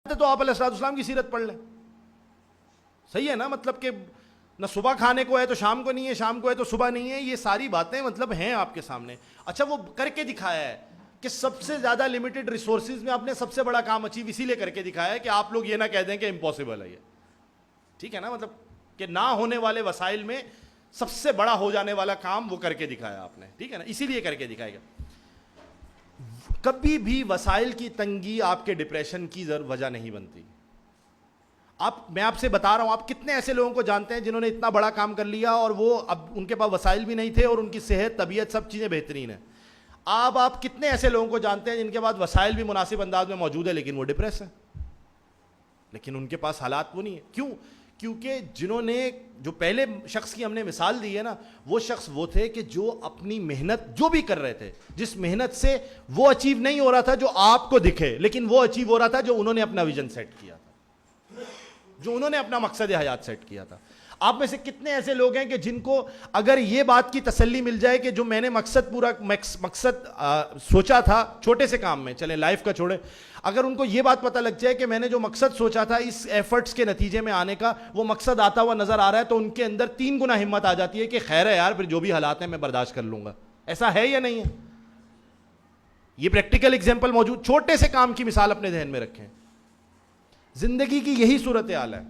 تو آپ علیہ السلام کی سیرت پڑھ لیں. صحیح ہے نا, مطلب کہ نہ صبح کھانے کو ہے تو شام کو نہیں ہے, شام کو ہے تو صبح نہیں ہے, یہ ساری باتیں مطلب ہیں آپ کے سامنے. اچھا وہ کر کے دکھایا ہے کہ سب سے زیادہ لمیٹڈ ریسورسز میں آپ نے سب سے بڑا کام اچیو اسی لیے کر کے دکھایا ہے کہ آپ لوگ یہ نہ کہہ دیں کہ امپاسبل ہے یہ. ٹھیک ہے نا, مطلب کہ نہ ہونے والے وسائل میں سب سے بڑا ہو جانے والا کام وہ کر کے دکھایا آپ نے. ٹھیک ہے نا, اسی لیے کر کے دکھائے گا. کبھی بھی وسائل کی تنگی آپ کے ڈپریشن کی وجہ نہیں بنتی. میں آپ سے بتا رہا ہوں, آپ کتنے ایسے لوگوں کو جانتے ہیں جنہوں نے اتنا بڑا کام کر لیا اور وہ اب ان کے پاس وسائل بھی نہیں تھے اور ان کی صحت, طبیعت, سب چیزیں بہترین ہیں. آپ کتنے ایسے لوگوں کو جانتے ہیں جن کے پاس وسائل بھی مناسب انداز میں موجود ہے لیکن وہ ڈپریس ہیں, لیکن ان کے پاس حالات وہ نہیں ہیں. کیوں؟ کیونکہ جنہوں نے, جو پہلے شخص کی ہم نے مثال دی ہے نا, وہ شخص وہ تھے کہ جو اپنی محنت جو بھی کر رہے تھے, جس محنت سے وہ اچیو نہیں ہو رہا تھا جو آپ کو دکھے, لیکن وہ اچیو ہو رہا تھا جو انہوں نے اپنا ویژن سیٹ کیا تھا, جو انہوں نے اپنا مقصد حیات سیٹ کیا تھا. آپ میں سے کتنے ایسے لوگ ہیں کہ جن کو اگر یہ بات کی تسلی مل جائے کہ جو میں نے مقصد سوچا تھا چھوٹے سے کام میں, چلیں لائف کا چھوڑے, اگر ان کو یہ بات پتہ لگ جائے کہ میں نے جو مقصد سوچا تھا اس ایفرٹس کے نتیجے میں آنے کا, وہ مقصد آتا ہوا نظر آ رہا ہے, تو ان کے اندر 3 گنا ہمت آ جاتی ہے کہ خیر ہے یار, پھر جو بھی حالات ہیں میں برداشت کر لوں گا. ایسا ہے یا نہیں ہے؟ یہ پریکٹیکل ایگزامپل موجود, چھوٹے سے کام کی مثال اپنے ذہن میں رکھیں. زندگی کی یہی صورتحال ہے.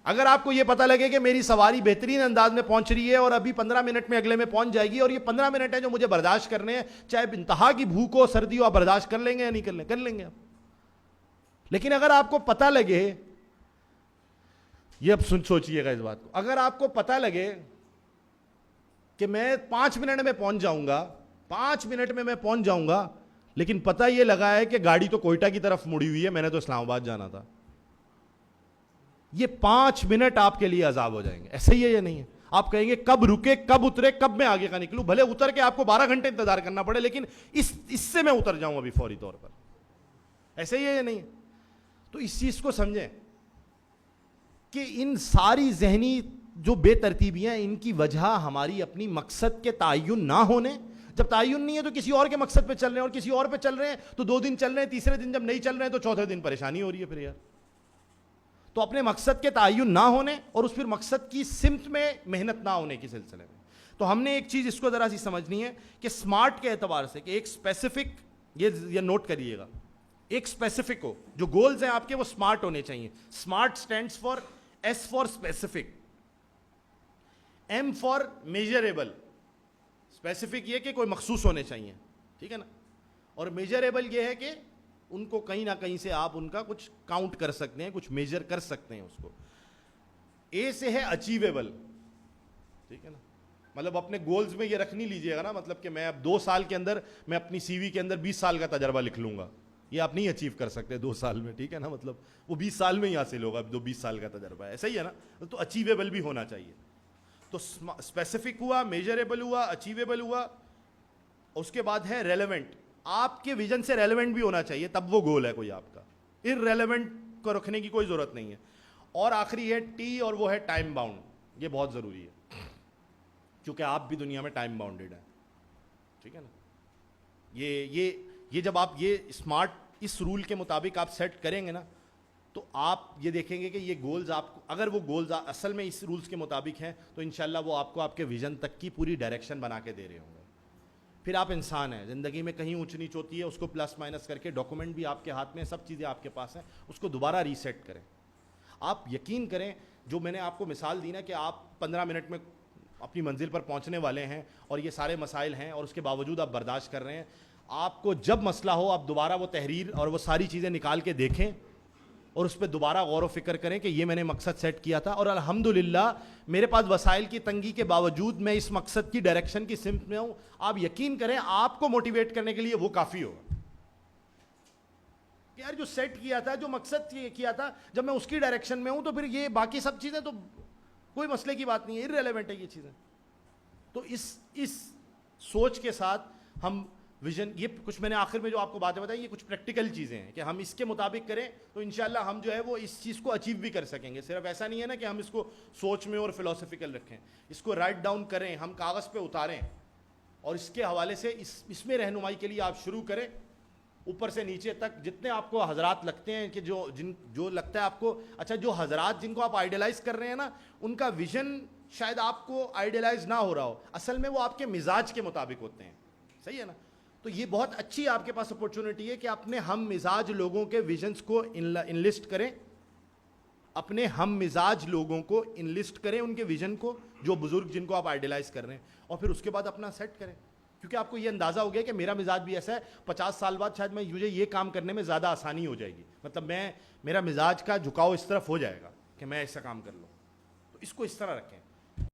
اگر آپ کو یہ پتہ لگے کہ میری سواری بہترین انداز میں پہنچ رہی ہے اور ابھی 15 منٹ میں اگلے میں پہنچ جائے گی, اور یہ 15 منٹ ہے جو مجھے برداشت کرنے ہیں, چاہے انتہا کی بھوک ہو, سردی ہو, آپ برداشت کر لیں گے یا نہیں کر لیں گے آپ. لیکن اگر آپ کو پتہ لگے, یہ اب سوچئے گا اس بات کو, اگر آپ کو پتہ لگے کہ میں 5 منٹ میں پہنچ جاؤں گا, 5 منٹ میں پہنچ جاؤں گا, لیکن پتہ یہ لگا ہے کہ گاڑی تو کوئٹہ کی طرف مڑی ہوئی ہے, میں نے تو اسلام آباد جانا تھا, یہ 5 منٹ آپ کے لیے عذاب ہو جائیں گے. ایسا ہی ہے یا نہیں ہے؟ آپ کہیں گے کب رکے, کب اترے, کب میں آگے کا نکلوں, بھلے اتر کے آپ کو 12 گھنٹے انتظار کرنا پڑے, لیکن اس سے میں اتر جاؤں ابھی فوری طور پر. ایسا ہی ہے یا نہیں ہے؟ تو اس چیز کو سمجھیں کہ ان ساری ذہنی جو بے ترتیبیاں, ان کی وجہ ہماری اپنی مقصد کے تعین نہ ہونے. جب تعین نہیں ہے تو کسی اور کے مقصد پہ چل رہے ہیں, اور کسی اور پہ چل رہے ہیں تو 2 دن چل رہے ہیں, تیسرے دن جب نہیں چل رہے ہیں تو چوتھے دن پریشانی ہو رہی ہے پھر یار. تو اپنے مقصد کے تعین نہ ہونے اور اس پھر مقصد کی سمت میں محنت نہ ہونے کے سلسلے میں, تو ہم نے ایک چیز اس کو ذرا سی سمجھنی ہے کہ سمارٹ کے اعتبار سے, کہ ایک اسپیسیفک, یہ نوٹ کریے گا, ایک اسپیسیفک ہو, جو گولز ہیں آپ کے وہ سمارٹ ہونے چاہیے. Smart stands for, S for specific, M for measurable. Specific یہ کہ کوئی مخصوص ہونے چاہیے, ٹھیک ہے نا, اور میجریبل یہ ہے کہ ان کو کہیں نہ کہیں سے آپ ان کا کچھ کاؤنٹ کر سکتے ہیں, کچھ میجر کر سکتے ہیں اس کو. اے سے ہے اچیویبل, ٹھیک ہے نا, مطلب اپنے گولز میں یہ رکھ نہیں لیجئے گا نا, مطلب کہ میں اب 2 سال کے اندر میں اپنی سی وی کے اندر 20 سال کا تجربہ لکھ لوں گا, یہ آپ نہیں اچیو کر سکتے 2 سال میں, ٹھیک ہے نا, مطلب وہ 20 سال میں ہی حاصل ہوگا جو 20 سال کا تجربہ ہے. ایسا ہی ہے نا, تو اچیویبل بھی ہونا چاہیے. تو اسپیسیفک ہوا, میجریبل ہوا, اچیویبل ہوا, اس کے بعد ہے ریلیونٹ. آپ کے ویژن سے ریلیونٹ بھی ہونا چاہیے, تب وہ گول ہے کوئی آپ کا. ارریلیونٹ کو رکھنے کی کوئی ضرورت نہیں ہے. اور آخری ہے ٹی, اور وہ ہے ٹائم باؤنڈ. یہ بہت ضروری ہے کیونکہ آپ بھی دنیا میں ٹائم باؤنڈیڈ ہیں, ٹھیک ہے نا. یہ جب آپ یہ اسمارٹ اس رول کے مطابق آپ سیٹ کریں گے نا, تو آپ یہ دیکھیں گے کہ یہ گولز آپ کو, اگر وہ گولز اصل میں اس رولز کے مطابق ہیں, تو انشاءاللہ وہ آپ کو آپ کے ویژن تک کی پوری ڈائریکشن بنا کے دے رہے ہوں گے. پھر آپ انسان ہیں, زندگی میں کہیں اونچ نیچ ہوتی ہے, اس کو پلس مائنس کر کے, ڈاکومنٹ بھی آپ کے ہاتھ میں, سب چیزیں آپ کے پاس ہیں, اس کو دوبارہ ریسیٹ کریں. آپ یقین کریں, جو میں نے آپ کو مثال دی نا کہ آپ 15 منٹ میں اپنی منزل پر پہنچنے والے ہیں اور یہ سارے مسائل ہیں, اور اس کے باوجود آپ برداشت کر رہے ہیں, آپ کو جب مسئلہ ہو آپ دوبارہ وہ تحریر اور وہ ساری چیزیں نکال کے دیکھیں اور اس پہ دوبارہ غور و فکر کریں کہ یہ میں نے مقصد سیٹ کیا تھا, اور الحمدللہ میرے پاس وسائل کی تنگی کے باوجود میں اس مقصد کی ڈائریکشن کی سمت میں ہوں. آپ یقین کریں آپ کو موٹیویٹ کرنے کے لیے وہ کافی ہوگا کہ یار جو سیٹ کیا تھا, جو مقصد کیا تھا, جب میں اس کی ڈائریکشن میں ہوں تو پھر یہ باقی سب چیزیں تو کوئی مسئلے کی بات نہیں ہے, ارریلیونٹ ہے یہ چیزیں. تو اس سوچ کے ساتھ ہم ویژن, یہ کچھ میں نے آخر میں جو آپ کو باتیں بتائی, یہ کچھ پریکٹیکل چیزیں ہیں کہ ہم اس کے مطابق کریں تو انشاءاللہ ہم جو ہے وہ اس چیز کو اچیو بھی کر سکیں گے. صرف ایسا نہیں ہے نا کہ ہم اس کو سوچ میں اور فلاسفیکل رکھیں, اس کو رائٹ ڈاؤن کریں, ہم کاغذ پہ اتاریں, اور اس کے حوالے سے اس میں رہنمائی کے لیے آپ شروع کریں, اوپر سے نیچے تک جتنے آپ کو حضرات لگتے ہیں کہ جو لگتا ہے آپ کو اچھا، جو حضرات جن کو آپ آئیڈیلائز کر رہے ہیں نا، ان کا ویژن شاید آپ کو آئیڈیلائز نہ ہو رہا ہو، اصل میں وہ آپ کے مزاج کے مطابق ہوتے ہیں. صحیح ہے نا؟ تو یہ بہت اچھی آپ کے پاس اپورچونٹی ہے کہ اپنے ہم مزاج لوگوں کے ویژنس کو انلسٹ کریں، اپنے ہم مزاج لوگوں کو انلسٹ کریں، ان کے ویژن کو، جو بزرگ جن کو آپ آئیڈیلائز کر رہے ہیں، اور پھر اس کے بعد اپنا سیٹ کریں. کیونکہ آپ کو یہ اندازہ ہو گیا کہ میرا مزاج بھی ایسا ہے، 50 سال بعد شاید مجھے یہ کام کرنے میں زیادہ آسانی ہو جائے گی، مطلب میرا مزاج کا جھکاؤ اس طرف ہو جائے گا کہ میں ایسا کام کر لوں. تو اس کو اس طرح رکھیں.